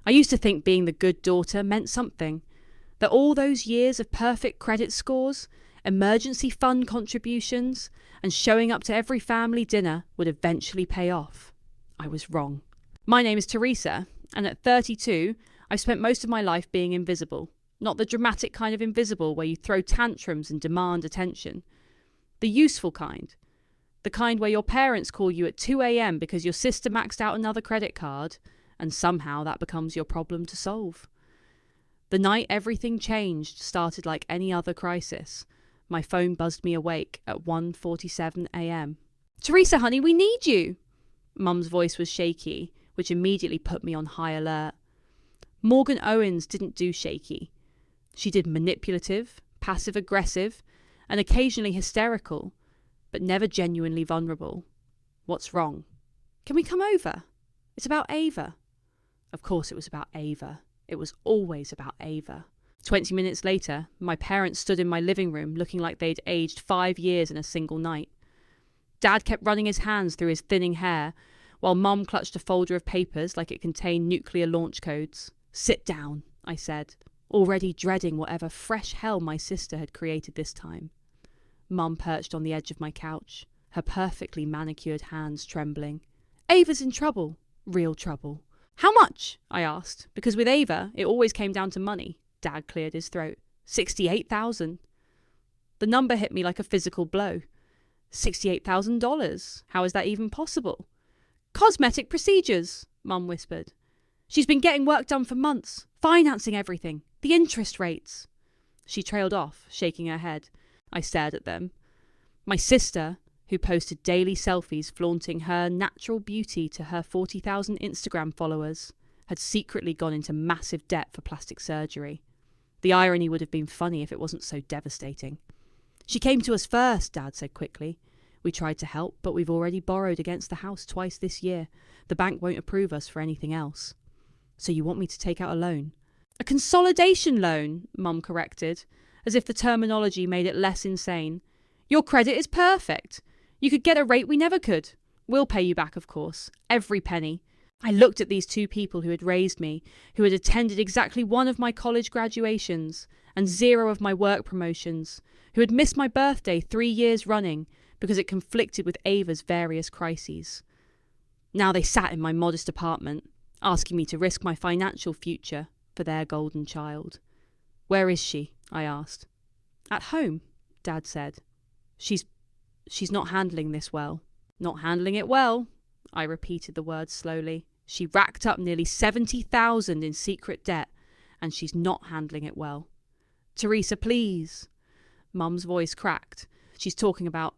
I used to think being the good daughter meant something, that all those years of perfect credit scores, emergency fund contributions, and showing up to every family dinner would eventually pay off. I was wrong. My name is Teresa, and at 32, I've spent most of my life being invisible. Not the dramatic kind of invisible where you throw tantrums and demand attention. The useful kind. The kind where your parents call you at 2 a.m. because your sister maxed out another credit card, and somehow that becomes your problem to solve. The night everything changed started like any other crisis. My phone buzzed me awake at 1:47 a.m. "Teresa, honey, we need you!" Mum's voice was shaky, which immediately put me on high alert. Morgan Owens didn't do shaky. She did manipulative, passive-aggressive, and occasionally hysterical, but never genuinely vulnerable. "What's wrong?" "Can we come over? It's about Ava." Of course it was about Ava. It was always about Ava. 20 minutes later, my parents stood in my living room looking like they'd aged 5 years in a single night. Dad kept running his hands through his thinning hair, while Mum clutched a folder of papers like it contained nuclear launch codes. "Sit down," I said, already dreading whatever fresh hell my sister had created this time. Mum perched on the edge of my couch, her perfectly manicured hands trembling. "Ava's in trouble. Real trouble." "How much?" I asked, because with Ava, it always came down to money. Dad cleared his throat. $68,000. The number hit me like a physical blow. $68,000? How is that even possible? "Cosmetic procedures," Mum whispered. "She's been getting work done for months, financing everything, the interest rates." She trailed off, shaking her head. I stared at them. My sister, who posted daily selfies flaunting her natural beauty to her 40,000 Instagram followers, had secretly gone into massive debt for plastic surgery. The irony would have been funny if it wasn't so devastating. "She came to us first," Dad said quickly. "We tried to help, but we've already borrowed against the house twice this year. The bank won't approve us for anything else." "So you want me to take out a loan?" "A consolidation loan," Mum corrected, as if the terminology made it less insane. "Your credit is perfect. You could get a rate we never could. We'll pay you back, of course. Every penny." I looked at these two people who had raised me, who had attended exactly one of my college graduations and 0 of my work promotions, who had missed my birthday 3 years running because it conflicted with Ava's various crises. Now they sat in my modest apartment, asking me to risk my financial future for their golden child. "Where is she?" I asked. "At home," Dad said. She's not handling this well." "Not handling it well?" I repeated the words slowly. "She racked up nearly 70,000 in secret debt, and she's not handling it well." "Teresa, please." Mum's voice cracked. "She's talking about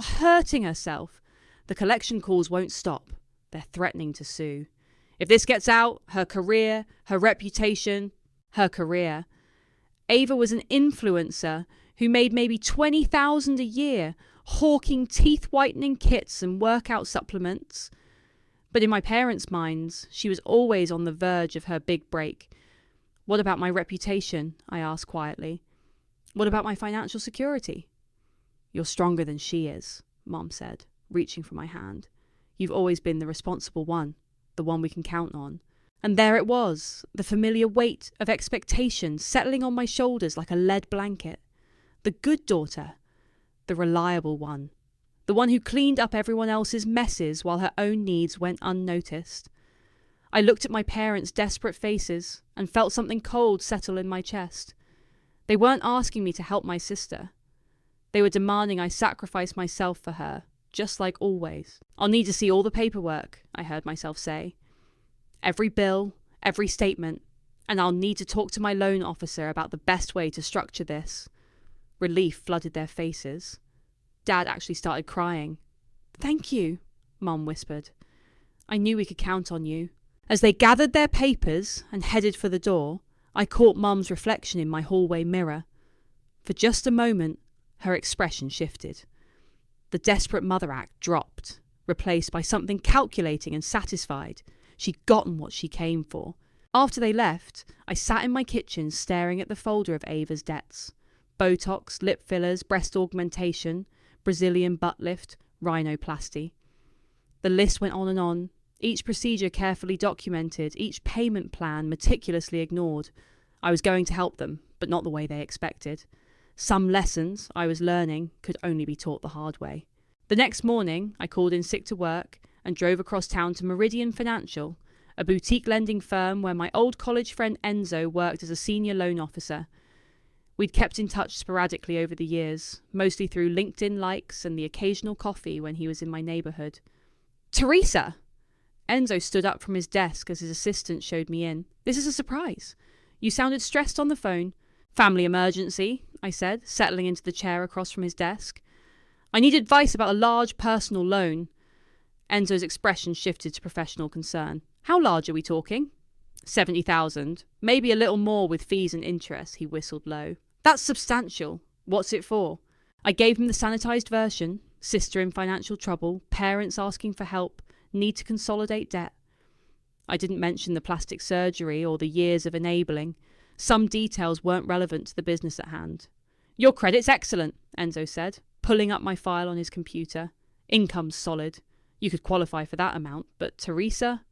hurting herself. The collection calls won't stop. They're threatening to sue. If this gets out, her career, her reputation, her career. Ava was an influencer who made maybe 20,000 a year, hawking teeth-whitening kits and workout supplements. But in my parents' minds, she was always on the verge of her big break. What about my reputation?" I asked quietly. "What about my financial security?" "You're stronger than she is," Mum said, reaching for my hand. "You've always been the responsible one, the one we can count on." And there it was, the familiar weight of expectation settling on my shoulders like a lead blanket. The good daughter, the reliable one, the one who cleaned up everyone else's messes while her own needs went unnoticed. I looked at my parents' desperate faces and felt something cold settle in my chest. They weren't asking me to help my sister. They were demanding I sacrifice myself for her, just like always. "I'll need to see all the paperwork," I heard myself say. "Every bill, every statement, and I'll need to talk to my loan officer about the best way to structure this." Relief flooded their faces. Dad actually started crying. "Thank you," Mum whispered. "I knew we could count on you." As they gathered their papers and headed for the door, I caught Mum's reflection in my hallway mirror. For just a moment, her expression shifted. The desperate mother act dropped, replaced by something calculating and satisfied. She'd gotten what she came for. After they left, I sat in my kitchen staring at the folder of Ava's debts. Botox, lip fillers, breast augmentation, Brazilian butt lift, rhinoplasty. The list went on and on, Each procedure carefully documented, each payment plan meticulously ignored. I was going to help them, but not the way they expected. Some lessons I was learning could only be taught the hard way. The next morning, I called in sick to work and drove across town to Meridian Financial, a boutique lending firm where my old college friend Enzo worked as a senior loan officer. We'd kept in touch sporadically over the years, mostly through LinkedIn likes and the occasional coffee when he was in my neighbourhood. "Teresa!" Enzo stood up from his desk as his assistant showed me in. "This is a surprise. You sounded stressed on the phone." "Family emergency," I said, settling into the chair across from his desk. "I need advice about a large personal loan." Enzo's expression shifted to professional concern. "How large are we talking?" 70,000. Maybe a little more with fees and interest," he whistled low. "That's substantial. What's it for?" I gave him the sanitized version. Sister in financial trouble, parents asking for help, need to consolidate debt. I didn't mention the plastic surgery or the years of enabling. Some details weren't relevant to the business at hand. "Your credit's excellent," Enzo said, pulling up my file on his computer. "Income's solid. You could qualify for that amount, but Teresa..."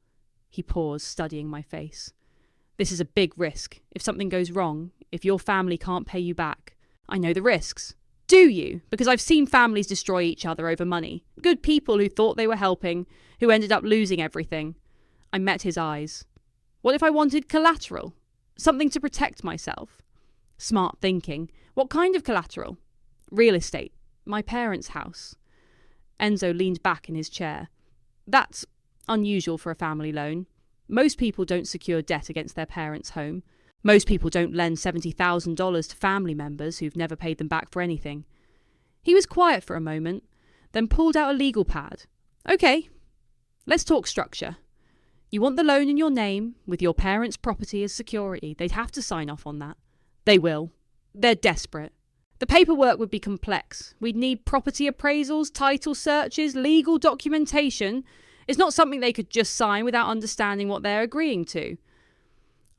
He paused, studying my face. "This is a big risk. If something goes wrong, if your family can't pay you back..." "I know the risks." "Do you? Because I've seen families destroy each other over money. Good people who thought they were helping, who ended up losing everything." I met his eyes. "What if I wanted collateral? Something to protect myself?" "Smart thinking. What kind of collateral?" "Real estate. My parents' house." Enzo leaned back in his chair. "That's unusual for a family loan. Most people don't secure debt against their parents' home. Most people don't lend $70,000 to family members who've never paid them back for anything." He was quiet for a moment, then pulled out a legal pad. "Okay, let's talk structure. You want the loan in your name, with your parents' property as security. They'd have to sign off on that." "They will. They're desperate." "The paperwork would be complex. We'd need property appraisals, title searches, legal documentation. It's not something they could just sign without understanding what they're agreeing to."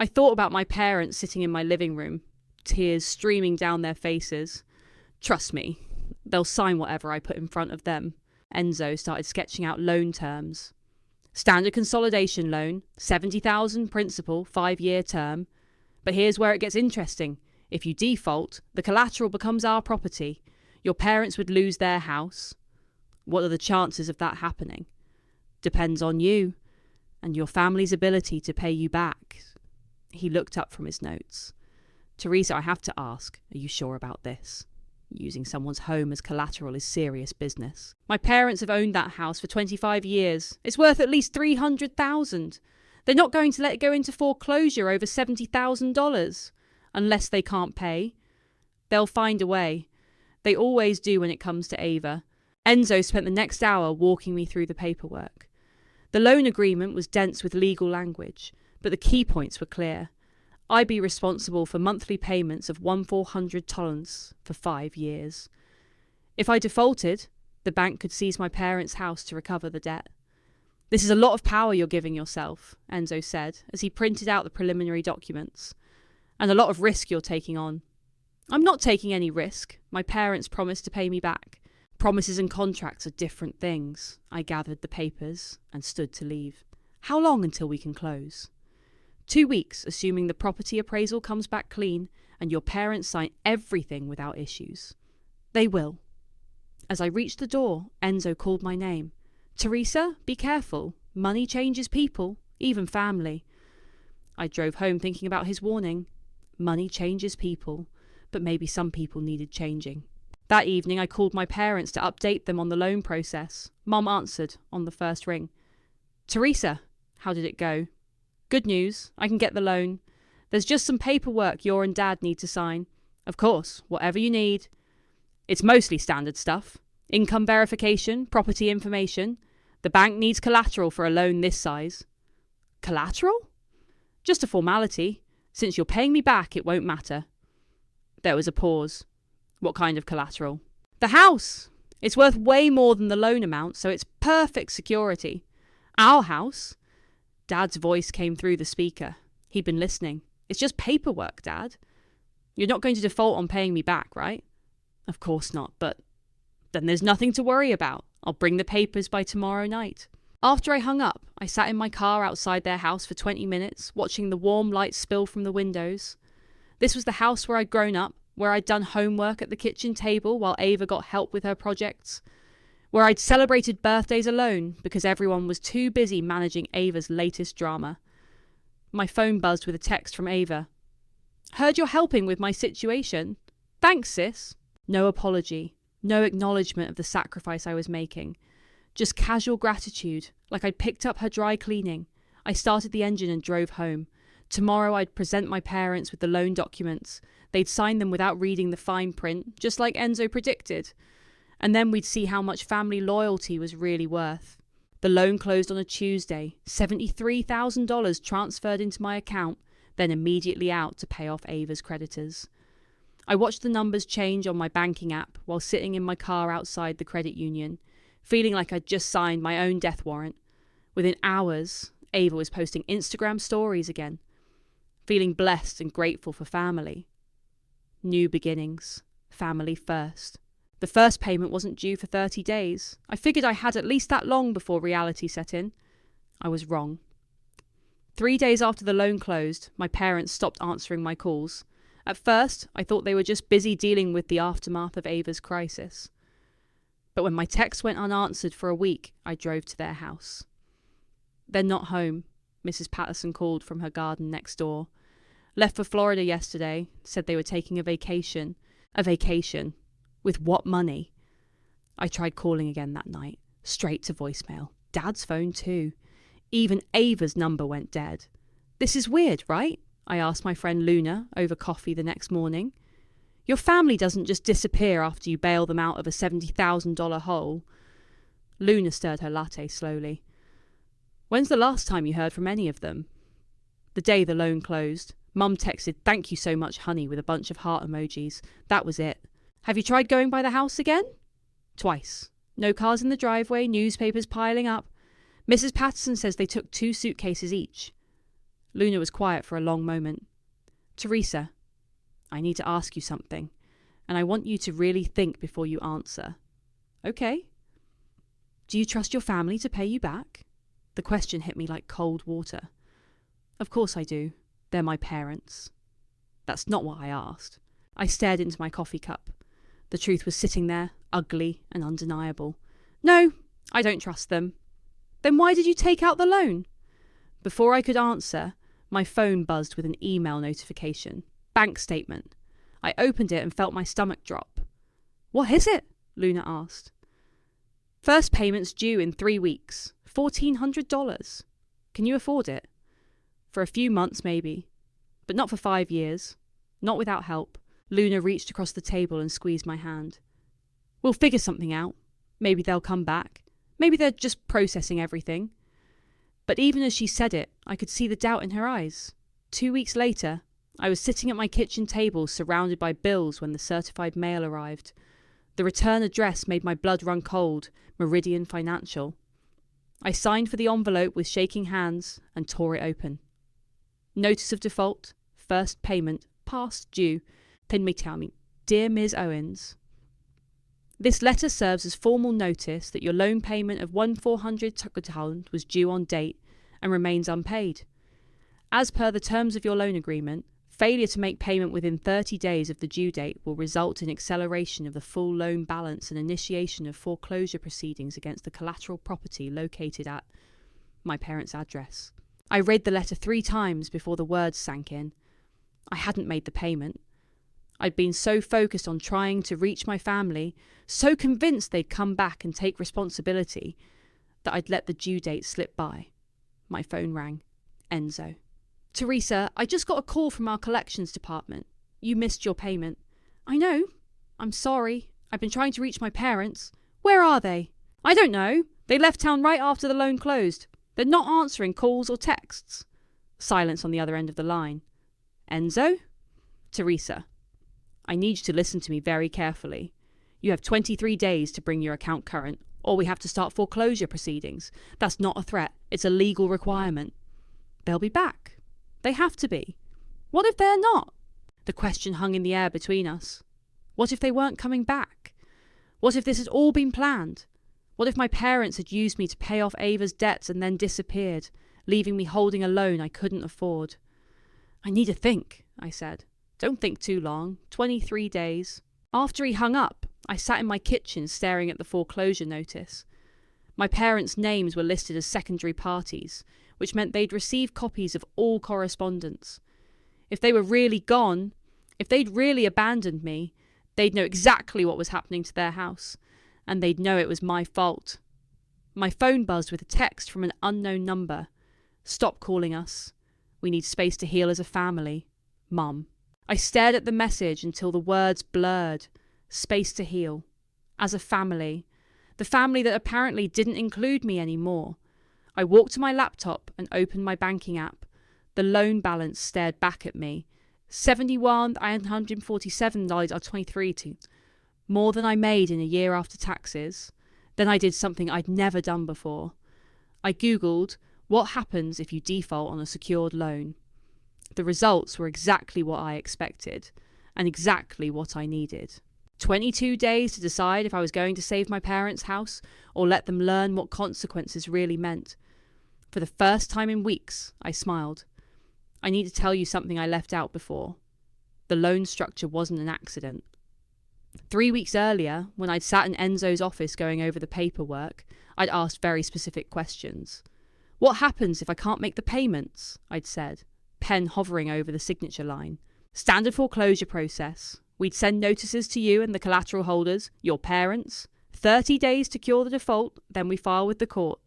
I thought about my parents sitting in my living room, tears streaming down their faces. "Trust me, they'll sign whatever I put in front of them." Enzo started sketching out loan terms. "Standard consolidation loan, 70,000 principal, 5-year term. But here's where it gets interesting. If you default, the collateral becomes our property. Your parents would lose their house. What are the chances of that happening? Depends on you and your family's ability to pay you back." He looked up from his notes. "Teresa, I have to ask, are you sure about this? Using someone's home as collateral is serious business. My parents have owned that house for 25 years. It's worth at least $300,000. They're not going to let it go into foreclosure over $70,000. Unless they can't pay. They'll find a way. They always do when it comes to Ava." Enzo spent the next hour walking me through the paperwork. The loan agreement was dense with legal language, but the key points were clear. I'd be responsible for monthly payments of $1,400 for 5 years. If I defaulted, the bank could seize my parents' house to recover the debt. "This is a lot of power you're giving yourself," Enzo said as he printed out the preliminary documents. "And a lot of risk you're taking on." "I'm not taking any risk. My parents promised to pay me back." "Promises and contracts are different things." I gathered the papers and stood to leave. "How long until we can close?" 2 weeks, assuming the property appraisal comes back clean and your parents sign everything without issues." "They will." As I reached the door, Enzo called my name. "Teresa, be careful. Money changes people, even family." I drove home thinking about his warning. Money changes people, but maybe some people needed changing. That evening I called my parents to update them on the loan process. Mom answered on the first ring. "Teresa, how did it go?" "Good news, I can get the loan. There's just some paperwork your and Dad need to sign." "Of course, whatever you need." "It's mostly standard stuff. Income verification, property information. The bank needs collateral for a loan this size." "Collateral?" "Just a formality. Since you're paying me back, it won't matter." There was a pause. "What kind of collateral?" "The house. It's worth way more than the loan amount, so it's perfect security." "Our house?" Dad's voice came through the speaker. He'd been listening. "It's just paperwork, Dad. You're not going to default on paying me back, right?" "Of course not, but..." "Then there's nothing to worry about. I'll bring the papers by tomorrow night." After I hung up, I sat in my car outside their house for 20 minutes, watching the warm light spill from the windows. This was the house where I'd grown up, where I'd done homework at the kitchen table while Ava got help with her projects, where I'd celebrated birthdays alone because everyone was too busy managing Ava's latest drama. My phone buzzed with a text from Ava. "Heard you're helping with my situation. Thanks, sis." No apology, no acknowledgement of the sacrifice I was making. Just casual gratitude, like I'd picked up her dry cleaning. I started the engine and drove home. Tomorrow I'd present my parents with the loan documents. They'd sign them without reading the fine print, just like Enzo predicted. And then we'd see how much family loyalty was really worth. The loan closed on a Tuesday, $73,000 transferred into my account, then immediately out to pay off Ava's creditors. I watched the numbers change on my banking app while sitting in my car outside the credit union, feeling like I'd just signed my own death warrant. Within hours, Ava was posting Instagram stories again, feeling blessed and grateful for family. New beginnings. Family first. The first payment wasn't due for 30 days. I figured I had at least that long before reality set in. I was wrong. 3 days after the loan closed, my parents stopped answering my calls. At first, I thought they were just busy dealing with the aftermath of Ava's crisis. But when my text went unanswered for a week, I drove to their house. "They're not home," Mrs. Patterson called from her garden next door. "Left for Florida yesterday, said they were taking a vacation." A vacation? With what money? I tried calling again that night, straight to voicemail. Dad's phone too. Even Ava's number went dead. "This is weird, right?" I asked my friend Luna over coffee the next morning. "Your family doesn't just disappear after you bail them out of a $70,000 hole." Luna stirred her latte slowly. "When's the last time you heard from any of them?" "The day the loan closed. Mum texted, 'Thank you so much, honey,' with a bunch of heart emojis. That was it." "Have you tried going by the house again?" "Twice. No cars in the driveway, newspapers piling up. Mrs. Patterson says they took 2 suitcases each." Luna was quiet for a long moment. "Teresa, I need to ask you something, and I want you to really think before you answer." "Okay." "Do you trust your family to pay you back?" The question hit me like cold water. "Of course I do. They're my parents." That's not what I asked. I stared into my coffee cup. The truth was sitting there, ugly and undeniable. "No, I don't trust them." "Then why did you take out the loan?" Before I could answer, my phone buzzed with an email notification. Bank statement. I opened it and felt my stomach drop. "What is it?" Luna asked. "First payment's due in 3 weeks. $1,400. Can you afford it?" "For a few months, maybe. But not for 5 years. Not without help." Luna reached across the table and squeezed my hand. "We'll figure something out. Maybe they'll come back. Maybe they're just processing everything." But even as she said it, I could see the doubt in her eyes. 2 weeks later, I was sitting at my kitchen table surrounded by bills when the certified mail arrived. The return address made my blood run cold, Meridian Financial. I signed for the envelope with shaking hands and tore it open. Notice of default, first payment, past due, Pinmitami, Dear Ms. Owens. This letter serves as formal notice that your loan payment of 1,400 Tuckertown was due on date and remains unpaid. As per the terms of your loan agreement, failure to make payment within 30 days of the due date will result in acceleration of the full loan balance and initiation of foreclosure proceedings against the collateral property located at my parents' address. I read the letter 3 times before the words sank in. I hadn't made the payment. I'd been so focused on trying to reach my family, so convinced they'd come back and take responsibility, that I'd let the due date slip by. My phone rang. Enzo. "Teresa, I just got a call from our collections department. You missed your payment." "I know. I'm sorry. I've been trying to reach my parents." "Where are they?" "I don't know. They left town right after the loan closed. They're not answering calls or texts." Silence on the other end of the line. "Enzo?" "Teresa, I need you to listen to me very carefully. You have 23 days to bring your account current, or we have to start foreclosure proceedings. That's not a threat. It's a legal requirement." "They'll be back." "They have to be." "What if they're not?" The question hung in the air between us. What if they weren't coming back? What if this had all been planned? What if my parents had used me to pay off Ava's debts and then disappeared, leaving me holding a loan I couldn't afford? I need to think, I said. Don't think too long. 23 days. After he hung up, I sat in my kitchen staring at the foreclosure notice. My parents' names were listed as secondary parties, which meant they'd receive copies of all correspondence. If they were really gone, if they'd really abandoned me, they'd know exactly what was happening to their house, and they'd know it was my fault. My phone buzzed with a text from an unknown number. Stop calling us. We need space to heal as a family. Mum. I stared at the message until the words blurred. Space to heal. As a family. The family that apparently didn't include me anymore. I walked to my laptop and opened my banking app. The loan balance stared back at me. $71,947.23. More than I made in a year after taxes. Then I did something I'd never done before. I googled, what happens if you default on a secured loan? The results were exactly what I expected, and exactly what I needed. 22 days to decide if I was going to save my parents' house, or let them learn what consequences really meant. For the first time in weeks, I smiled. I need to tell you something I left out before. The loan structure wasn't an accident. 3 weeks earlier, when I'd sat in Enzo's office going over the paperwork, I'd asked very specific questions. What happens if I can't make the payments? I'd said, pen hovering over the signature line. Standard foreclosure process. We'd send notices to you and the collateral holders, your parents. 30 days to cure the default, then we file with the court.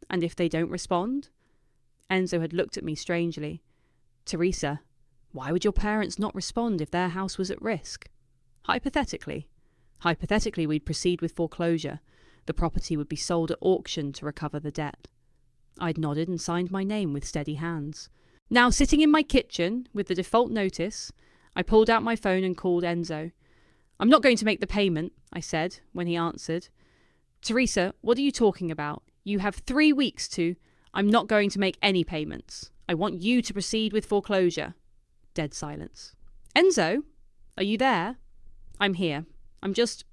And if they don't respond? Enzo had looked at me strangely. Teresa, why would your parents not respond if their house was at risk? Hypothetically, we'd proceed with foreclosure. The property would be sold at auction to recover the debt. I'd nodded and signed my name with steady hands. Now sitting in my kitchen with the default notice, I pulled out my phone and called Enzo. I'm not going to make the payment, I said when he answered. Teresa, what are you talking about? You have 3 weeks to... I'm not going to make any payments. I want you to proceed with foreclosure. Dead silence. Enzo, are you there? I'm here. I'm just...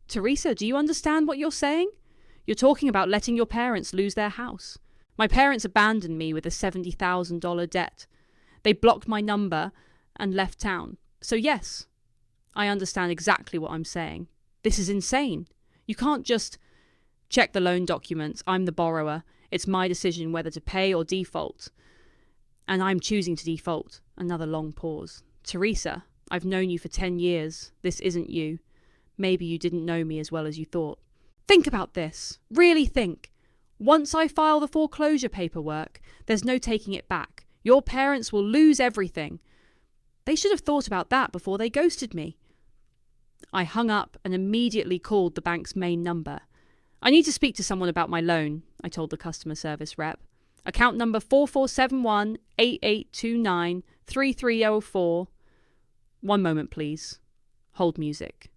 Teresa, do you understand what you're saying? You're talking about letting your parents lose their house. My parents abandoned me with a $70,000 debt. They blocked my number and left town. So yes, I understand exactly what I'm saying. This is insane. You can't just... Check the loan documents. I'm the borrower. It's my decision whether to pay or default. And I'm choosing to default. Another long pause. Teresa, I've known you for 10 years. This isn't you. Maybe you didn't know me as well as you thought. Think about this. Really think. Once I file the foreclosure paperwork, there's no taking it back. Your parents will lose everything. They should have thought about that before they ghosted me. I hung up and immediately called the bank's main number. I need to speak to someone about my loan, I told the customer service rep. Account number 4471-8829-3304. One moment, please. Hold music.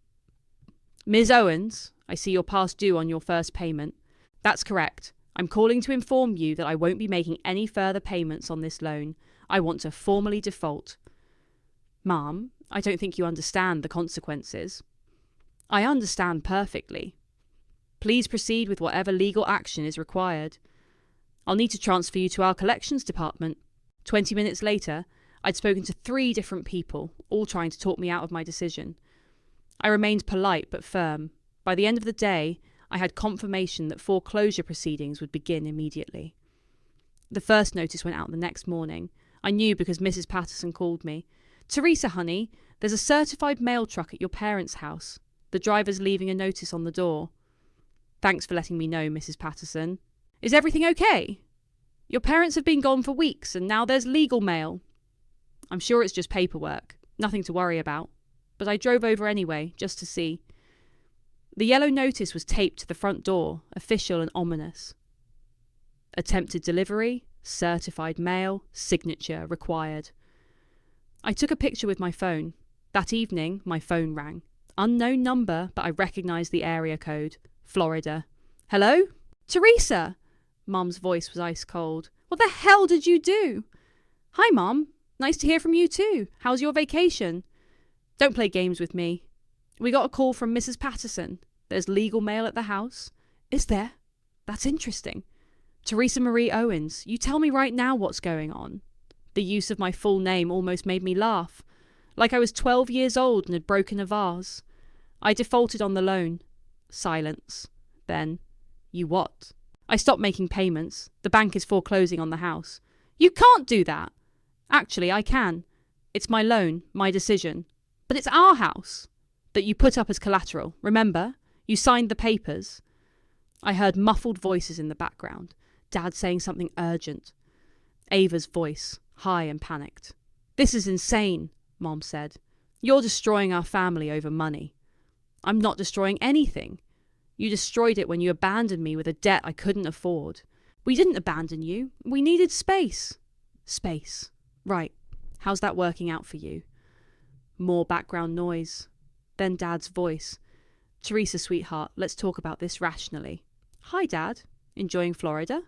Ms. Owens, I see you're past due on your first payment. That's correct. I'm calling to inform you that I won't be making any further payments on this loan. I want to formally default. Ma'am, I don't think you understand the consequences. I understand perfectly. Please proceed with whatever legal action is required. I'll need to transfer you to our collections department. 20 minutes later, I'd spoken to 3 different people, all trying to talk me out of my decision. I remained polite but firm. By the end of the day, I had confirmation that foreclosure proceedings would begin immediately. The first notice went out the next morning. I knew because Mrs. Patterson called me. Teresa, honey, there's a certified mail truck at your parents' house. The driver's leaving a notice on the door. Thanks for letting me know, Mrs. Patterson. Is everything okay? Your parents have been gone for weeks and now there's legal mail. I'm sure it's just paperwork. Nothing to worry about. But I drove over anyway, just to see. The yellow notice was taped to the front door, official and ominous. Attempted delivery, certified mail, signature required. I took a picture with my phone. That evening, my phone rang. Unknown number, but I recognised the area code. Florida. Hello? Teresa! Mum's voice was ice cold. What the hell did you do? Hi, Mum. Nice to hear from you too. How's your vacation? Don't play games with me. We got a call from Mrs. Patterson. There's legal mail at the house. Is there? That's interesting. Teresa Marie Owens, you tell me right now what's going on. The use of my full name almost made me laugh, like I was 12 years old and had broken a vase. I defaulted on the loan. Silence. Then, you what? I stopped making payments. The bank is foreclosing on the house. You can't do that. Actually, I can. It's my loan, my decision. But it's our house that you put up as collateral. Remember? You signed the papers. I heard muffled voices in the background. Dad saying something urgent. Ava's voice, high and panicked. This is insane, Mom said. You're destroying our family over money. I'm not destroying anything. You destroyed it when you abandoned me with a debt I couldn't afford. We didn't abandon you. We needed space. Space. Right. How's that working out for you? More background noise. Then Dad's voice. Teresa, sweetheart, let's talk about this rationally. Hi, Dad. Enjoying Florida?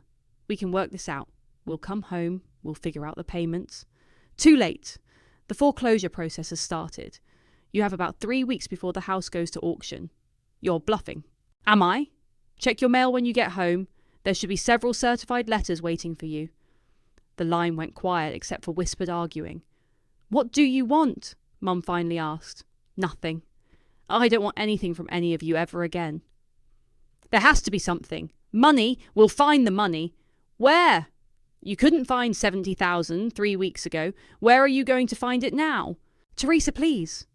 We can work this out. We'll come home. We'll figure out the payments. Too late. The foreclosure process has started. You have about 3 weeks before the house goes to auction. You're bluffing. Am I? Check your mail when you get home. There should be several certified letters waiting for you. The line went quiet except for whispered arguing. What do you want? Mum finally asked. Nothing. I don't want anything from any of you ever again. There has to be something. Money. We'll find the money. Where? You couldn't find 70,000 3 weeks ago. Where are you going to find it now? Teresa, please.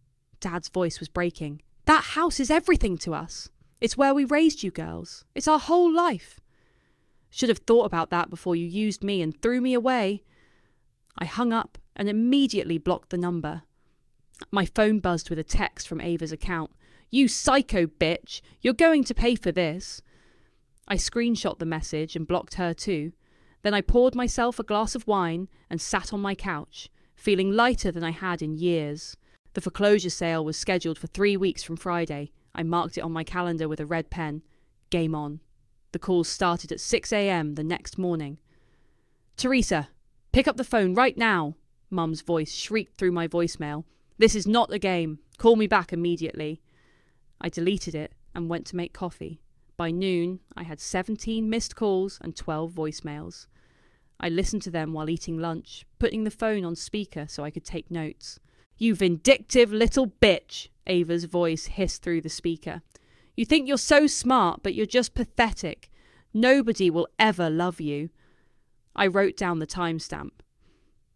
Dad's voice was breaking. That house is everything to us. It's where we raised you girls. It's our whole life. Should have thought about that before you used me and threw me away. I hung up and immediately blocked the number. My phone buzzed with a text from Ava's account. You psycho bitch. You're going to pay for this. I screenshot the message and blocked her too. Then I poured myself a glass of wine and sat on my couch, feeling lighter than I had in years. The foreclosure sale was scheduled for 3 weeks from Friday. I marked it on my calendar with a red pen. Game on. The calls started at 6 a.m. the next morning. Teresa, pick up the phone right now, Mum's voice shrieked through my voicemail. This is not a game. Call me back immediately. I deleted it and went to make coffee. By noon, I had 17 missed calls and 12 voicemails. I listened to them while eating lunch, putting the phone on speaker so I could take notes. You vindictive little bitch, Ava's voice hissed through the speaker. You think you're so smart, but you're just pathetic. Nobody will ever love you. I wrote down the timestamp.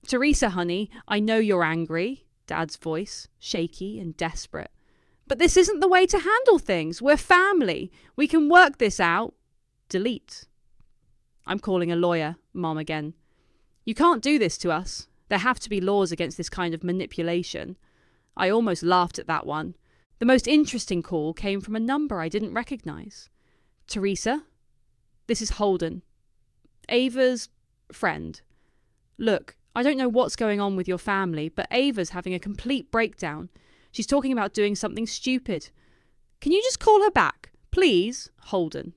Teresa, honey, I know you're angry, Dad's voice, shaky and desperate. But this isn't the way to handle things. We're family. We can work this out. Delete. I'm calling a lawyer, Mom again. You can't do this to us. There have to be laws against this kind of manipulation. I almost laughed at that one. The most interesting call came from a number I didn't recognise. Teresa? This is Holden. Ava's friend. Look, I don't know what's going on with your family, but Ava's having a complete breakdown. She's talking about doing something stupid. Can you just call her back? Please, Holden.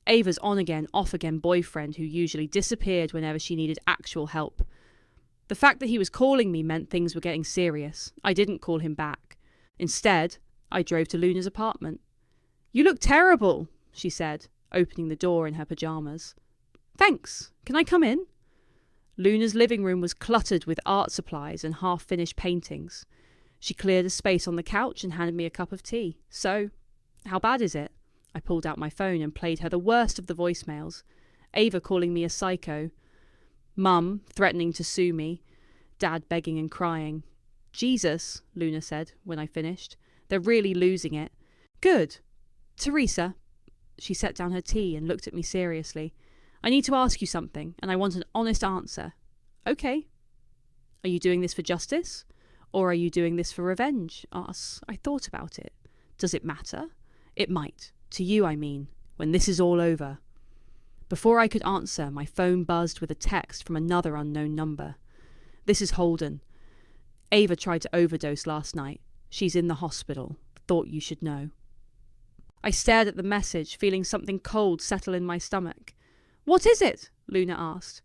Ava's on-again, off-again boyfriend who usually disappeared whenever she needed actual help. The fact that he was calling me meant things were getting serious. I didn't call him back. Instead, I drove to Luna's apartment. You look terrible, she said, opening the door in her pyjamas. Thanks. Can I come in? Luna's living room was cluttered with art supplies and half-finished paintings. She cleared a space on the couch and handed me a cup of tea. So, how bad is it? I pulled out my phone and played her the worst of the voicemails. Ava calling me a psycho. Mum threatening to sue me. Dad begging and crying. Jesus, Luna said when I finished. They're really losing it. Good. Teresa. She set down her tea and looked at me seriously. I need to ask you something, and I want an honest answer. Okay. Are you doing this for justice? Or are you doing this for revenge? I thought about it. Does it matter? It might. To you, I mean, when this is all over. Before I could answer, my phone buzzed with a text from another unknown number. This is Holden. Ava tried to overdose last night. She's in the hospital. Thought you should know. I stared at the message, feeling something cold settle in my stomach. What is it? Luna asked.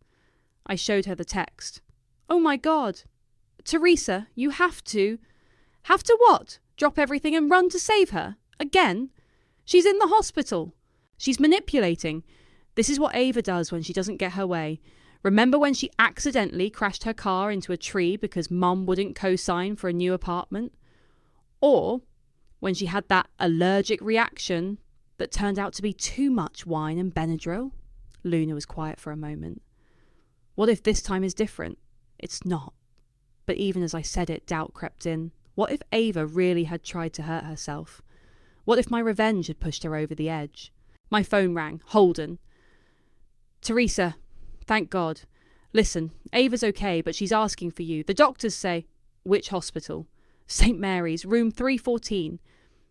I showed her the text. Oh my God. Teresa, you have to... Have to what? Drop everything and run to save her? Again? She's in the hospital. She's manipulating. This is what Ava does when she doesn't get her way. Remember when she accidentally crashed her car into a tree because Mum wouldn't co-sign for a new apartment? Or when she had that allergic reaction that turned out to be too much wine and Benadryl? Luna was quiet for a moment. What if this time is different? It's not. But even as I said it, doubt crept in. What if Ava really had tried to hurt herself? What if my revenge had pushed her over the edge? My phone rang. Holden. Teresa. Thank God. Listen, Ava's okay, but she's asking for you. The doctors say... Which hospital? St. Mary's, room 314.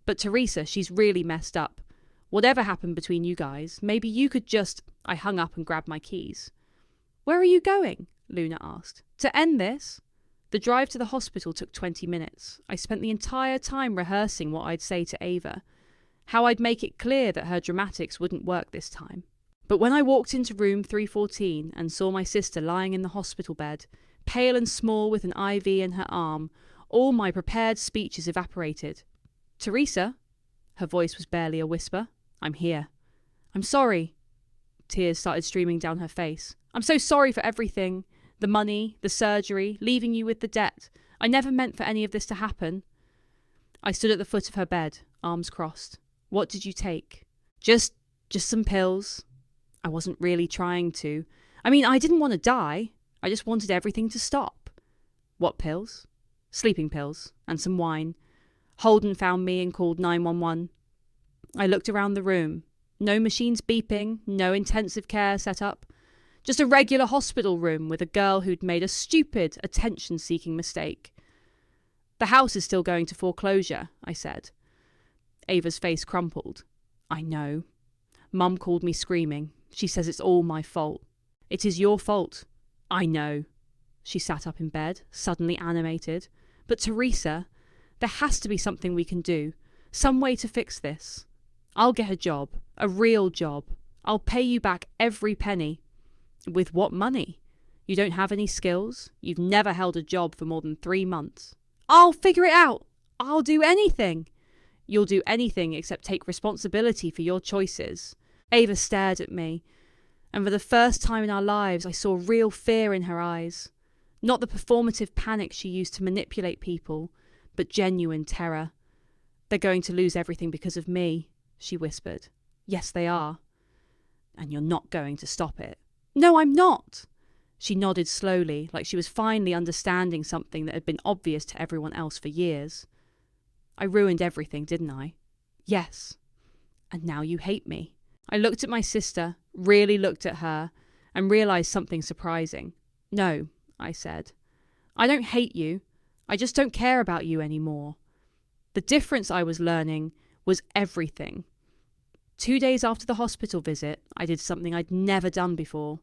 But Teresa, she's really messed up. Whatever happened between you guys, maybe you could just... I hung up and grabbed my keys. Where are you going? Luna asked. To end this? The drive to the hospital took 20 minutes. I spent the entire time rehearsing what I'd say to Ava. How I'd make it clear that her dramatics wouldn't work this time. But when I walked into room 314 and saw my sister lying in the hospital bed, pale and small with an IV in her arm, all my prepared speeches evaporated. Teresa? Her voice was barely a whisper. I'm here. I'm sorry. Tears started streaming down her face. I'm so sorry for everything. The money, the surgery, leaving you with the debt. I never meant for any of this to happen. I stood at the foot of her bed, arms crossed. What did you take? Just some pills. I wasn't really trying to. I mean, I didn't want to die. I just wanted everything to stop. What pills? Sleeping pills and some wine. Holden found me and called 911. I looked around the room. No machines beeping, no intensive care set up. Just a regular hospital room with a girl who'd made a stupid, attention-seeking mistake. The house is still going to foreclosure, I said. Ava's face crumpled. I know. Mum called me screaming. She says it's all my fault. It is your fault. I know. She sat up in bed, suddenly animated. But Teresa, there has to be something we can do. Some way to fix this. I'll get a job. A real job. I'll pay you back every penny. With what money? You don't have any skills. You've never held a job for more than 3 months. I'll figure it out. I'll do anything. You'll do anything except take responsibility for your choices. Ava stared at me, and for the first time in our lives I saw real fear in her eyes. Not the performative panic she used to manipulate people, but genuine terror. They're going to lose everything because of me, she whispered. Yes, they are. And you're not going to stop it. No, I'm not. She nodded slowly, like she was finally understanding something that had been obvious to everyone else for years. I ruined everything, didn't I? Yes. And now you hate me. I looked at my sister, really looked at her, and realised something surprising. No, I said. I don't hate you. I just don't care about you anymore. The difference I was learning was everything. 2 days after the hospital visit, I did something I'd never done before.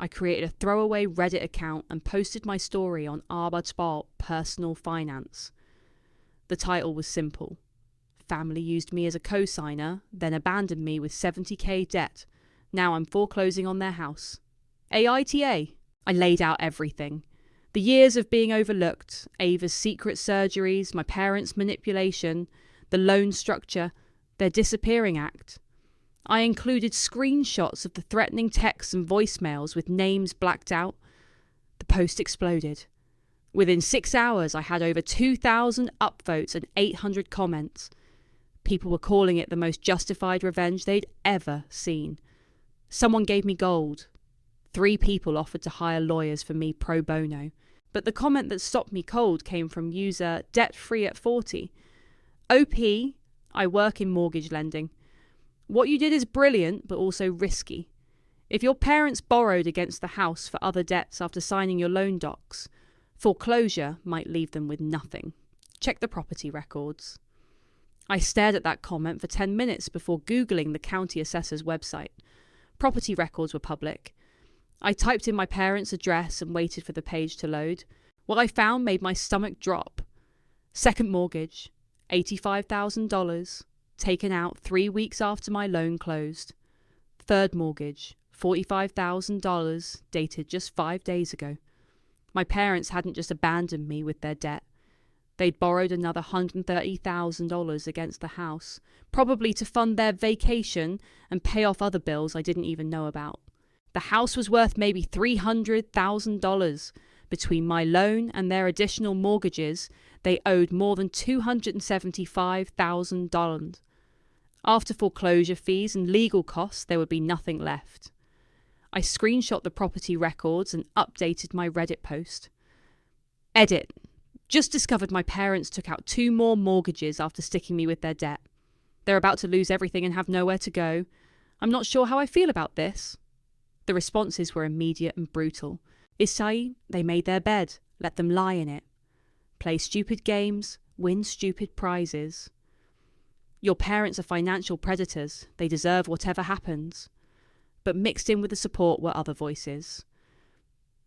I created a throwaway Reddit account and posted my story on Arbeidssport Personal Finance. The title was simple. Family used me as a co-signer, then abandoned me with $70,000 debt. Now I'm foreclosing on their house. AITA. I laid out everything. The years of being overlooked, Ava's secret surgeries, my parents' manipulation, the loan structure, their disappearing act. I included screenshots of the threatening texts and voicemails with names blacked out. The post exploded. Within 6 hours, I had over 2,000 upvotes and 800 comments. People were calling it the most justified revenge they'd ever seen. Someone gave me gold. 3 people offered to hire lawyers for me pro bono. But the comment that stopped me cold came from user debt-free at 40. OP, I work in mortgage lending. What you did is brilliant, but also risky. If your parents borrowed against the house for other debts after signing your loan docs, foreclosure might leave them with nothing. Check the property records. I stared at that comment for 10 minutes before Googling the county assessor's website. Property records were public. I typed in my parents' address and waited for the page to load. What I found made my stomach drop. Second mortgage, $85,000, taken out 3 weeks after my loan closed. Third mortgage, $45,000, dated just 5 days ago. My parents hadn't just abandoned me with their debt. They'd borrowed another $130,000 against the house, probably to fund their vacation and pay off other bills I didn't even know about. The house was worth maybe $300,000. Between my loan and their additional mortgages, they owed more than $275,000. After foreclosure fees and legal costs, there would be nothing left. I screenshot the property records and updated my Reddit post. Edit. Just discovered my parents took out 2 more mortgages after sticking me with their debt. They're about to lose everything and have nowhere to go. I'm not sure how I feel about this. The responses were immediate and brutal. Isai, they made their bed. Let them lie in it. Play stupid games. Win stupid prizes. Your parents are financial predators. They deserve whatever happens. But mixed in with the support were other voices.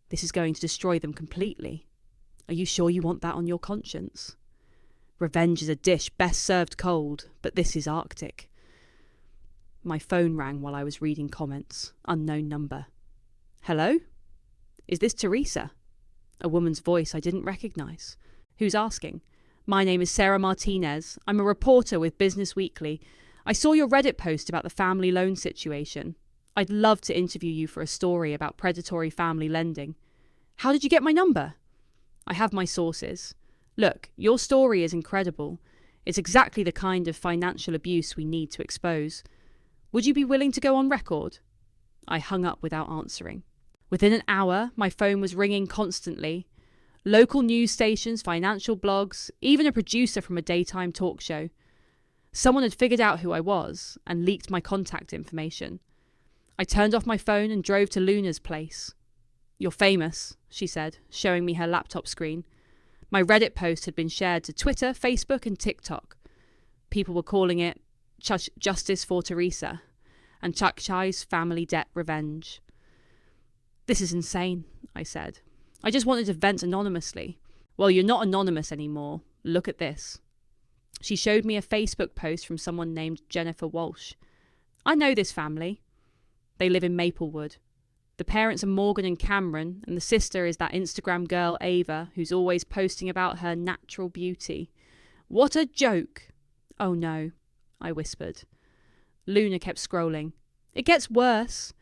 This is going to destroy them completely. Are you sure you want that on your conscience? Revenge is a dish best served cold, but this is Arctic. My phone rang while I was reading comments. Unknown number. Hello? Is this Teresa? A woman's voice I didn't recognise. Who's asking? My name is Sarah Martinez. I'm a reporter with Business Weekly. I saw your Reddit post about the family loan situation. I'd love to interview you for a story about predatory family lending. How did you get my number? I have my sources. Look, your story is incredible. It's exactly the kind of financial abuse we need to expose. Would you be willing to go on record? I hung up without answering. Within an hour, my phone was ringing constantly. Local news stations, financial blogs, even a producer from a daytime talk show. Someone had figured out who I was and leaked my contact information. I turned off my phone and drove to Luna's place. You're famous, she said, showing me her laptop screen. My Reddit post had been shared to Twitter, Facebook and TikTok. People were calling it Justice for Teresa and Chak Chai's family debt revenge. This is insane, I said. I just wanted to vent anonymously. Well, you're not anonymous anymore. Look at this. She showed me a Facebook post from someone named Jennifer Walsh. I know this family. They live in Maplewood. The parents are Morgan and Cameron, and the sister is that Instagram girl Ava, who's always posting about her natural beauty. What a joke! Oh no, I whispered. Luna kept scrolling. It gets worse.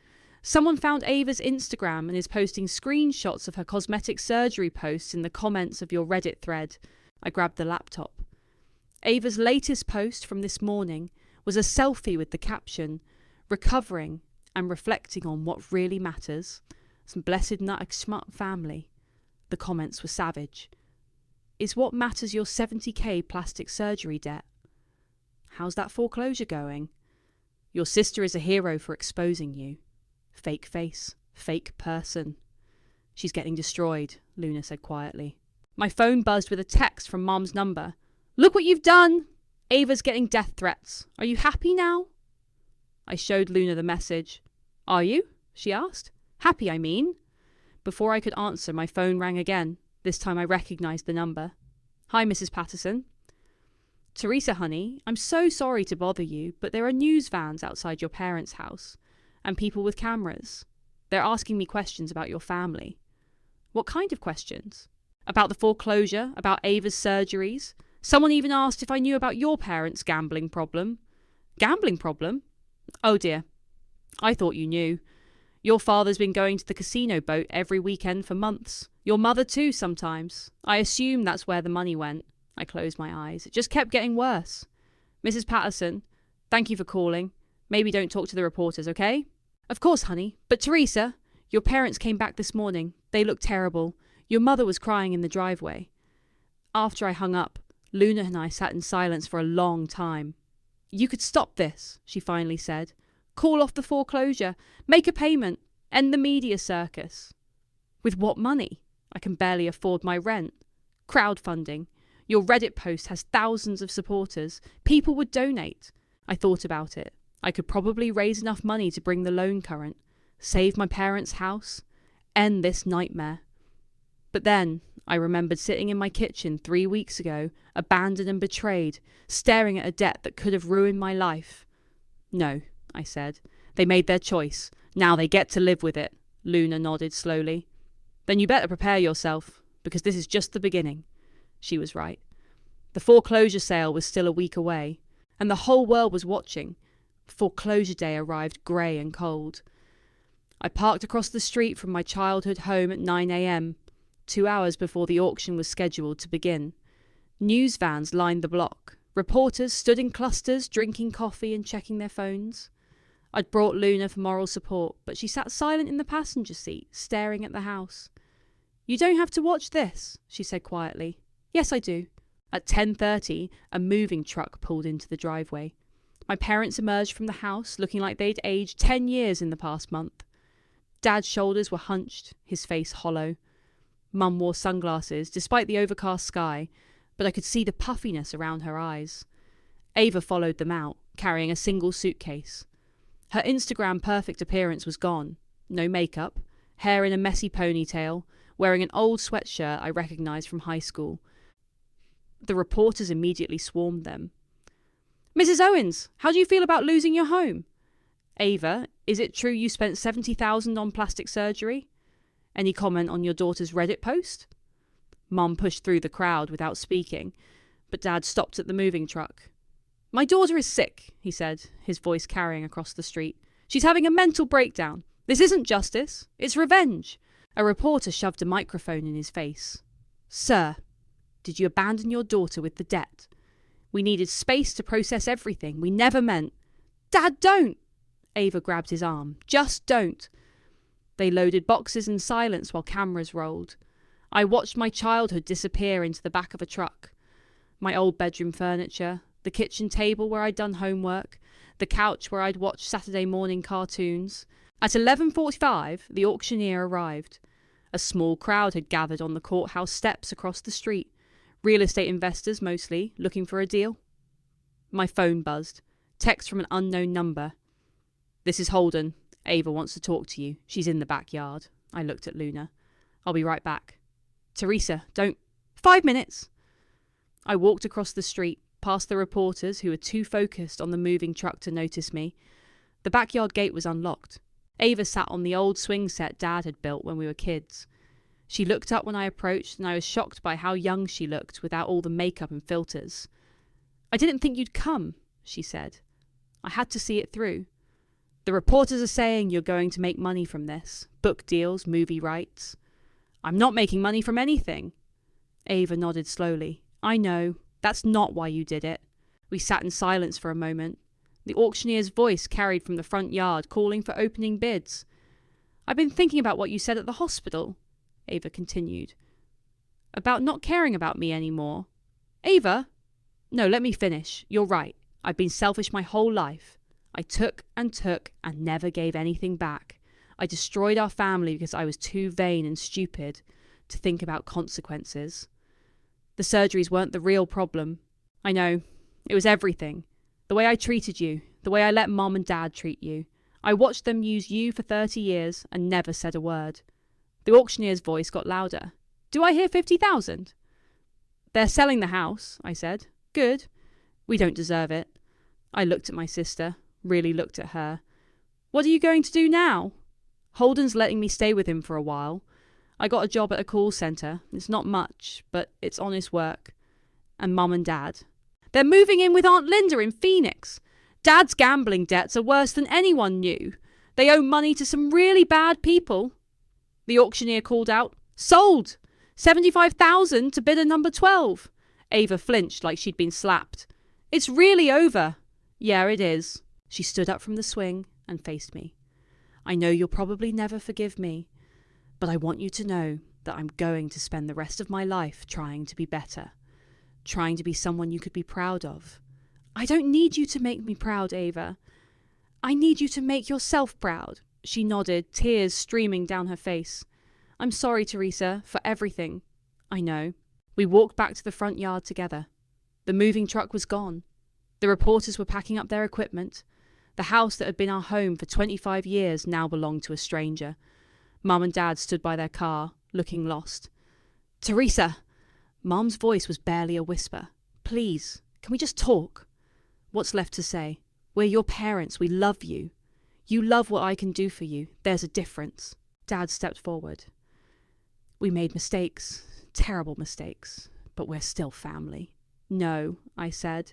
Someone found Ava's Instagram and is posting screenshots of her cosmetic surgery posts in the comments of your Reddit thread. I grabbed the laptop. Ava's latest post from this morning was a selfie with the caption, "Recovering and reflecting on what really matters. Some blessed nut smart family." The comments were savage. Is what matters your $70,000 plastic surgery debt? How's that foreclosure going? Your sister is a hero for exposing you. Fake face, fake person. She's getting destroyed, Luna said quietly. My phone buzzed with a text from Mom's number. Look what you've done! Ava's getting death threats. Are you happy now? I showed Luna the message. Are you? She asked. Happy, I mean. Before I could answer, my phone rang again. This time I recognised the number. Hi, Mrs. Patterson. Teresa, honey, I'm so sorry to bother you, but there are news vans outside your parents' house, and people with cameras. They're asking me questions about your family. What kind of questions? About the foreclosure, about Ava's surgeries. Someone even asked if I knew about your parents' gambling problem. Gambling problem? Oh dear. I thought you knew. Your father's been going to the casino boat every weekend for months. Your mother too sometimes. I assume that's where the money went. I closed my eyes. It just kept getting worse. Mrs. Patterson, thank you for calling. Maybe don't talk to the reporters, okay? Of course, honey. But Teresa, your parents came back this morning. They looked terrible. Your mother was crying in the driveway. After I hung up, Luna and I sat in silence for a long time. You could stop this, she finally said. Call off the foreclosure. Make a payment. End the media circus. With what money? I can barely afford my rent. Crowdfunding. Your Reddit post has thousands of supporters. People would donate. I thought about it. I could probably raise enough money to bring the loan current, save my parents' house, end this nightmare. But then I remembered sitting in my kitchen 3 weeks ago, abandoned and betrayed, staring at a debt that could have ruined my life. No, I said. They made their choice. Now they get to live with it. Luna nodded slowly. Then you better prepare yourself, because this is just the beginning. She was right. The foreclosure sale was still a week away, and the whole world was watching. Foreclosure day arrived grey and cold. I parked across the street from my childhood home at 9 a.m, 2 hours before the auction was scheduled to begin. News vans lined the block. Reporters stood in clusters, drinking coffee and checking their phones. I'd brought Luna for moral support, but she sat silent in the passenger seat, staring at the house. "You don't have to watch this," she said quietly. "Yes, I do." At 10:30, a moving truck pulled into the driveway. My parents emerged from the house, looking like they'd aged 10 years in the past month. Dad's shoulders were hunched, his face hollow. Mum wore sunglasses, despite the overcast sky, but I could see the puffiness around her eyes. Ava followed them out, carrying a single suitcase. Her Instagram-perfect appearance was gone. No makeup, hair in a messy ponytail, wearing an old sweatshirt I recognised from high school. The reporters immediately swarmed them. "Mrs. Owens, how do you feel about losing your home?" "Ava, is it true you spent $70,000 on plastic surgery? Any comment on your daughter's Reddit post?" Mum pushed through the crowd without speaking, but Dad stopped at the moving truck. "My daughter is sick," he said, his voice carrying across the street. "She's having a mental breakdown. This isn't justice, it's revenge." A reporter shoved a microphone in his face. "Sir, did you abandon your daughter with the debt? We needed space to process everything. We never meant—" "Dad, don't!" Ava grabbed his arm. "Just don't." They loaded boxes in silence while cameras rolled. I watched my childhood disappear into the back of a truck. My old bedroom furniture, the kitchen table where I'd done homework, the couch where I'd watched Saturday morning cartoons. At 11:45, the auctioneer arrived. A small crowd had gathered on the courthouse steps across the street. Real estate investors, mostly, looking for a deal. My phone buzzed. Text from an unknown number. "This is Holden. Ava wants to talk to you. She's in the backyard." I looked at Luna. "I'll be right back." "Teresa, don't—" "5 minutes." I walked across the street, past the reporters who were too focused on the moving truck to notice me. The backyard gate was unlocked. Ava sat on the old swing set Dad had built when we were kids. She looked up when I approached, and I was shocked by how young she looked without all the makeup and filters. "I didn't think you'd come," she said. I had to see it through. "The reporters are saying you're going to make money from this. Book deals, movie rights." "I'm not making money from anything." Ava nodded slowly. "I know. That's not why you did it." We sat in silence for a moment. The auctioneer's voice carried from the front yard, calling for opening bids. "I've been thinking about what you said at the hospital," Ava continued. "About not caring about me anymore." "Ava?" "No, let me finish. You're right. I've been selfish my whole life. I took and never gave anything back. I destroyed our family because I was too vain and stupid to think about consequences. The surgeries weren't the real problem. I know. It was everything. The way I treated you, the way I let Mom and Dad treat you. I watched them use you for 30 years and never said a word." The auctioneer's voice got louder. "Do I hear 50,000? "They're selling the house," I said. "Good. We don't deserve it." I looked at my sister, really looked at her. "What are you going to do now?" "Holden's letting me stay with him for a while. I got a job at a call centre. It's not much, but it's honest work. And Mum and Dad. They're moving in with Aunt Linda in Phoenix. Dad's gambling debts are worse than anyone knew. They owe money to some really bad people." The auctioneer called out, "Sold! 75,000 to bidder number 12. Ava flinched like she'd been slapped. "It's really over." "Yeah, it is." She stood up from the swing and faced me. "I know you'll probably never forgive me, but I want you to know that I'm going to spend the rest of my life trying to be better. Trying to be someone you could be proud of. I don't need you to make me proud, Ava. I need you to make yourself proud." She nodded, tears streaming down her face. "I'm sorry, Teresa, for everything." "I know." We walked back to the front yard together. The moving truck was gone. The reporters were packing up their equipment. The house that had been our home for 25 years now belonged to a stranger. Mum and Dad stood by their car, looking lost. "Teresa!" Mum's voice was barely a whisper. "Please, can we just talk?" "What's left to say? We're your parents. We love you. You love what I can do for you. There's a difference." Dad stepped forward. "We made mistakes, terrible mistakes, but we're still family." No, I said,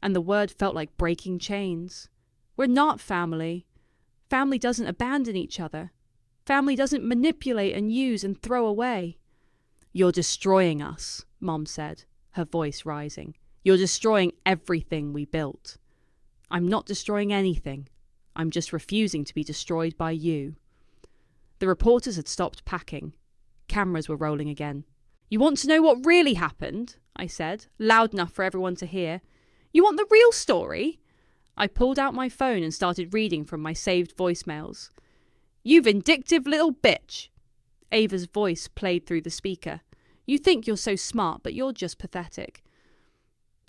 and the word felt like breaking chains. We're not family. Family doesn't abandon each other. Family doesn't manipulate and use and throw away. You're destroying us, Mom said, her voice rising. You're destroying everything we built. I'm not destroying anything. I'm just refusing to be destroyed by you. The reporters had stopped packing. Cameras were rolling again. You want to know what really happened? I said, loud enough for everyone to hear. You want the real story? I pulled out my phone and started reading from my saved voicemails. You vindictive little bitch. Ava's voice played through the speaker. You think you're so smart, but you're just pathetic.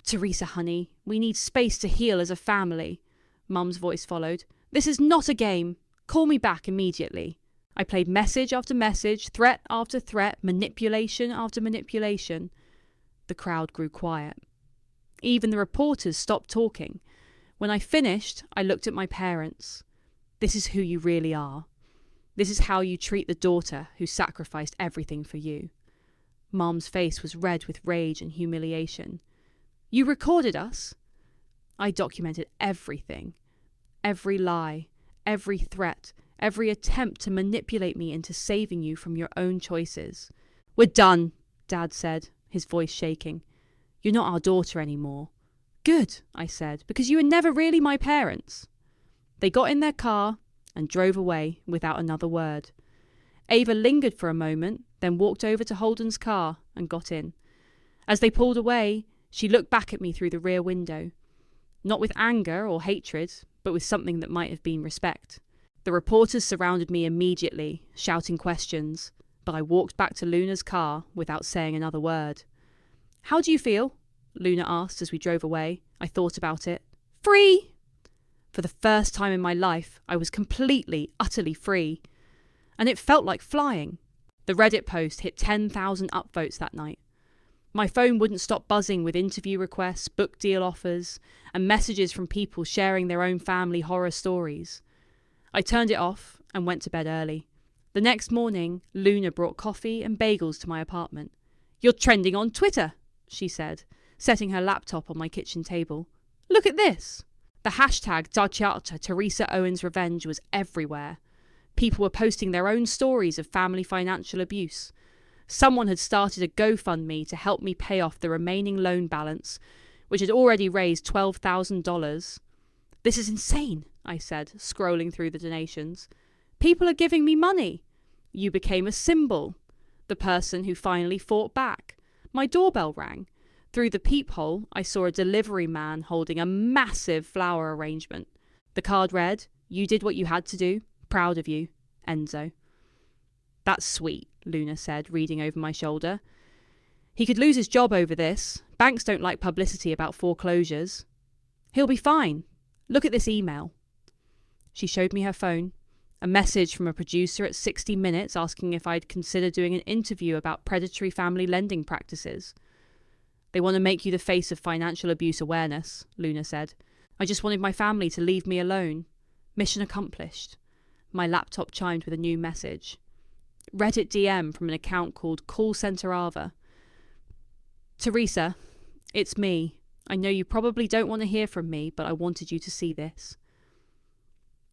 Teresa, honey, we need space to heal as a family. Mum's voice followed. This is not a game. Call me back immediately. I played message after message, threat after threat, manipulation after manipulation. The crowd grew quiet. Even the reporters stopped talking. When I finished, I looked at my parents. This is who you really are. This is how you treat the daughter who sacrificed everything for you. Mom's face was red with rage and humiliation. You recorded us? I documented everything. Every lie, every threat, every attempt to manipulate me into saving you from your own choices. We're done, Dad said, his voice shaking. You're not our daughter anymore. Good, I said, because you were never really my parents. They got in their car and drove away without another word. Ava lingered for a moment, then walked over to Holden's car and got in. As they pulled away, she looked back at me through the rear window. Not with anger or hatred, but with something that might have been respect. The reporters surrounded me immediately, shouting questions, but I walked back to Luna's car without saying another word. How do you feel? Luna asked as we drove away. I thought about it. Free! For the first time in my life, I was completely, utterly free. And it felt like flying. The Reddit post hit 10,000 upvotes that night. My phone wouldn't stop buzzing with interview requests, book deal offers, and messages from people sharing their own family horror stories. I turned it off and went to bed early. The next morning, Luna brought coffee and bagels to my apartment. You're trending on Twitter, she said, setting her laptop on my kitchen table. Look at this. The hashtag Daciata Teresa Owens Revenge was everywhere. People were posting their own stories of family financial abuse. Someone had started a GoFundMe to help me pay off the remaining loan balance, which had already raised $12,000. This is insane, I said, scrolling through the donations. People are giving me money. You became a symbol. The person who finally fought back. My doorbell rang. Through the peephole, I saw a delivery man holding a massive flower arrangement. The card read, You did what you had to do. Proud of you, Enzo. That's sweet, Luna said, reading over my shoulder. He could lose his job over this. Banks don't like publicity about foreclosures. He'll be fine. Look at this email. She showed me her phone. A message from a producer at 60 Minutes asking if I'd consider doing an interview about predatory family lending practices. They want to make you the face of financial abuse awareness, Luna said. I just wanted my family to leave me alone. Mission accomplished. My laptop chimed with a new message. Reddit DM from an account called Call Center Ava. Teresa, it's me. I know you probably don't want to hear from me, but I wanted you to see this.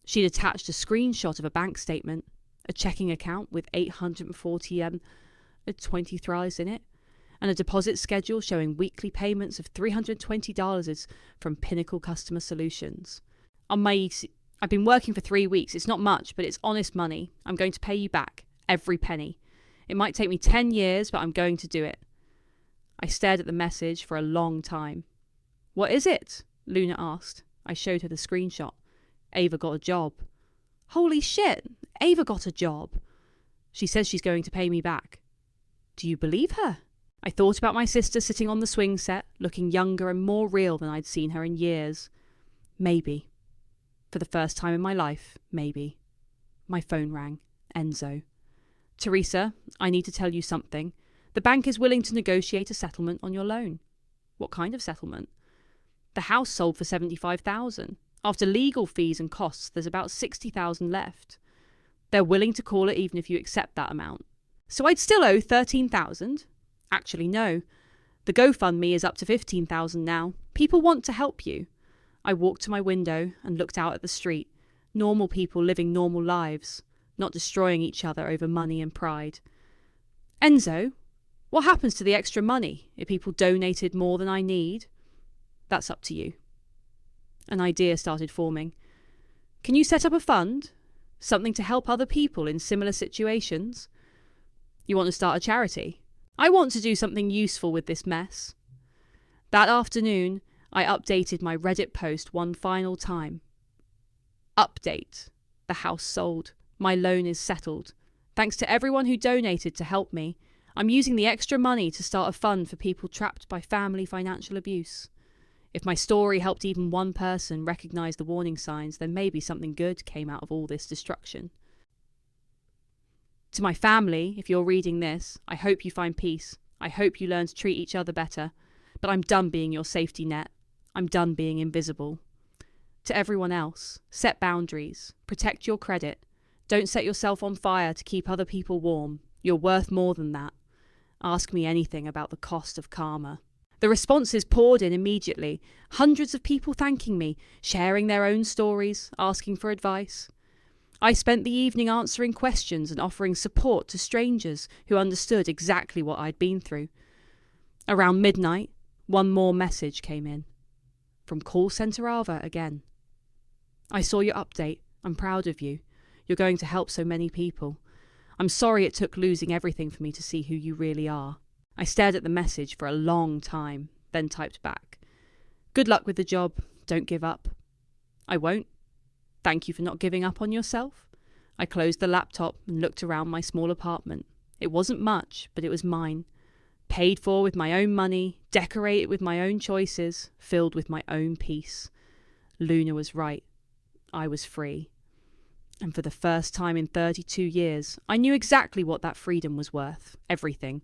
She'd attached a screenshot of a bank statement, a checking account with 840 $23 in it, and a deposit schedule showing weekly payments of $320 from Pinnacle Customer Solutions. I've been working for 3 weeks. It's not much, but it's honest money. I'm going to pay you back, every penny. It might take me 10 years, but I'm going to do it. I stared at the message for a long time. What is it? Luna asked. I showed her the screenshot. Ava got a job. Holy shit, Ava got a job. She says she's going to pay me back. Do you believe her? I thought about my sister sitting on the swing set, looking younger and more real than I'd seen her in years. Maybe. For the first time in my life, maybe. My phone rang. Enzo. Teresa, I need to tell you something. The bank is willing to negotiate a settlement on your loan. What kind of settlement? The house sold for $75,000. After legal fees and costs, there's about $60,000 left. They're willing to call it even if you accept that amount. So I'd still owe $13,000? Actually, no. The GoFundMe is up to 15,000 now. People want to help you. I walked to my window and looked out at the street. Normal people living normal lives, not destroying each other over money and pride. Enzo, what happens to the extra money if people donated more than I need? That's up to you. An idea started forming. Can you set up a fund? Something to help other people in similar situations? You want to start a charity? I want to do something useful with this mess. That afternoon, I updated my Reddit post one final time. Update. The house sold. My loan is settled. Thanks to everyone who donated to help me. I'm using the extra money to start a fund for people trapped by family financial abuse. If my story helped even one person recognise the warning signs, then maybe something good came out of all this destruction. To my family, if you're reading this, I hope you find peace. I hope you learn to treat each other better. But I'm done being your safety net. I'm done being invisible. To everyone else, set boundaries. Protect your credit. Don't set yourself on fire to keep other people warm. You're worth more than that. Ask me anything about the cost of karma. The responses poured in immediately. Hundreds of people thanking me, sharing their own stories, asking for advice. I spent the evening answering questions and offering support to strangers who understood exactly what I'd been through. Around midnight, one more message came in. From call centre Ava again. I saw your update. I'm proud of you. You're going to help so many people. I'm sorry it took losing everything for me to see who you really are. I stared at the message for a long time, then typed back. Good luck with the job. Don't give up. I won't. Thank you for not giving up on yourself. I closed the laptop and looked around my small apartment. It wasn't much, but it was mine. Paid for with my own money, decorated with my own choices, filled with my own peace. Luna was right. I was free. And for the first time in 32 years, I knew exactly what that freedom was worth. Everything.